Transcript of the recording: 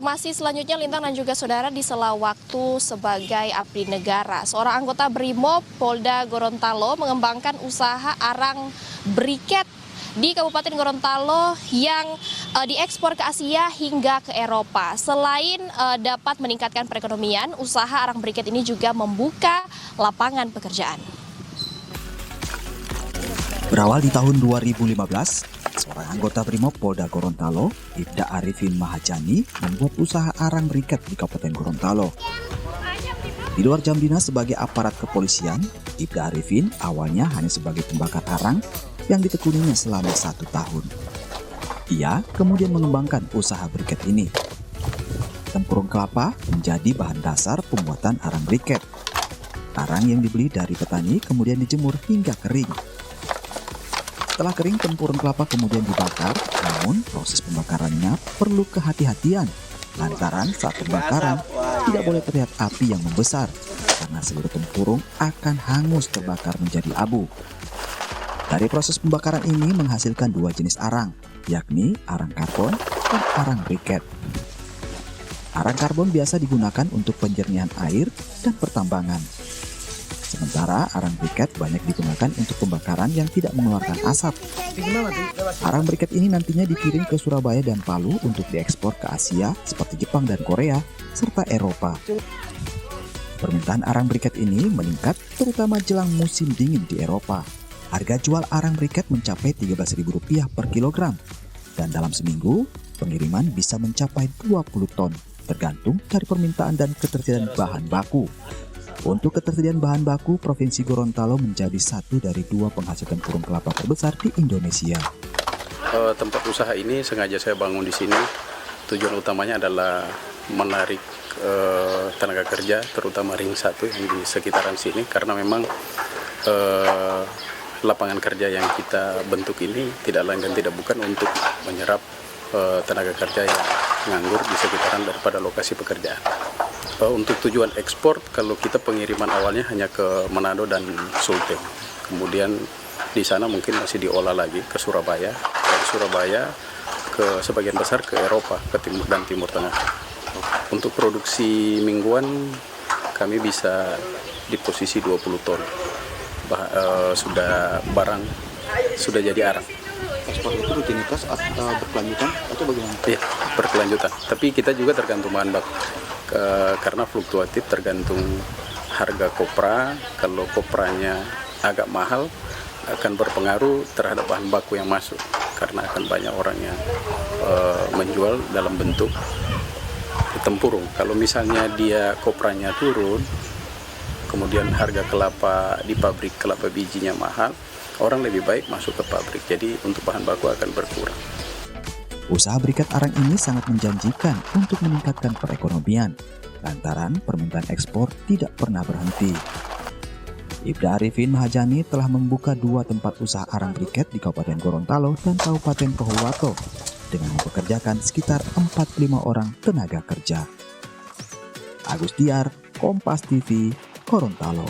Informasi selanjutnya, Lintang dan juga saudara, di sela waktu sebagai abdi negara, seorang anggota Brimob Polda Gorontalo mengembangkan usaha arang briket di Kabupaten Gorontalo yang diekspor ke Asia hingga ke Eropa. Selain dapat meningkatkan perekonomian, usaha arang briket ini juga membuka lapangan pekerjaan. Berawal di tahun 2015, seorang anggota Brimob Polda Gorontalo, Ibda Arifin Mahajani, membuat usaha arang briket di Kabupaten Gorontalo. Di luar jam dinas sebagai aparat kepolisian, Ibda Arifin awalnya hanya sebagai pembakar arang yang ditekuninya selama 1 tahun. Ia kemudian mengembangkan usaha briket ini. Tempurung kelapa menjadi bahan dasar pembuatan arang briket. Arang yang dibeli dari petani kemudian dijemur hingga kering. Setelah kering, tempurung kelapa kemudian dibakar, namun proses pembakarannya perlu kehati-hatian. Lantaran saat pembakaran tidak boleh terlihat api yang membesar, karena seluruh tempurung akan hangus terbakar menjadi abu. Dari proses pembakaran ini menghasilkan 2 jenis arang, yakni arang karbon dan arang briket. Arang karbon biasa digunakan untuk penjernihan air dan pertambangan. Sementara arang briket banyak digunakan untuk pembakaran yang tidak mengeluarkan asap. Arang briket ini nantinya dikirim ke Surabaya dan Palu untuk diekspor ke Asia seperti Jepang dan Korea, serta Eropa. Permintaan arang briket ini meningkat terutama jelang musim dingin di Eropa. Harga jual arang briket mencapai Rp13.000 per kilogram. Dan dalam seminggu, pengiriman bisa mencapai 20 ton, tergantung dari permintaan dan ketersediaan bahan baku. Untuk ketersediaan bahan baku, Provinsi Gorontalo menjadi satu dari 2 penghasil tempurung kelapa terbesar di Indonesia. Tempat usaha ini sengaja saya bangun di sini. Tujuan utamanya adalah menarik tenaga kerja, terutama ring 1 yang di sekitaran sini, karena memang lapangan kerja yang kita bentuk ini tidak lain dan tidak bukan untuk menyerap tenaga kerja yang nganggur di sekitaran daripada lokasi pekerjaan. Untuk tujuan ekspor, kalau kita pengiriman awalnya hanya ke Manado dan Sulteng. Kemudian di sana mungkin masih diolah lagi ke Surabaya. Dari Surabaya ke sebagian besar ke Eropa, ke timur dan timur tengah. Untuk produksi mingguan kami bisa di posisi 20 ton. Sudah jadi arang. Ekspor itu rutinitas atau berkelanjutan atau bagaimana? Iya, berkelanjutan. Tapi kita juga tergantung bahan baku. Karena fluktuatif tergantung harga kopra. Kalau kopranya agak mahal akan berpengaruh terhadap bahan baku yang masuk, karena akan banyak orang yang menjual dalam bentuk tempurung. Kalau misalnya dia kopranya turun, kemudian harga kelapa di pabrik kelapa bijinya mahal, orang lebih baik masuk ke pabrik, jadi untuk bahan baku akan berkurang. Usaha briket arang ini sangat menjanjikan untuk meningkatkan perekonomian, lantaran permintaan ekspor tidak pernah berhenti. Ibda Arifin Mahajani telah membuka 2 tempat usaha arang briket di Kabupaten Gorontalo dan Kabupaten Pohuwato, dengan mempekerjakan sekitar 45 orang tenaga kerja. Agus Diar, Kompas TV, Gorontalo.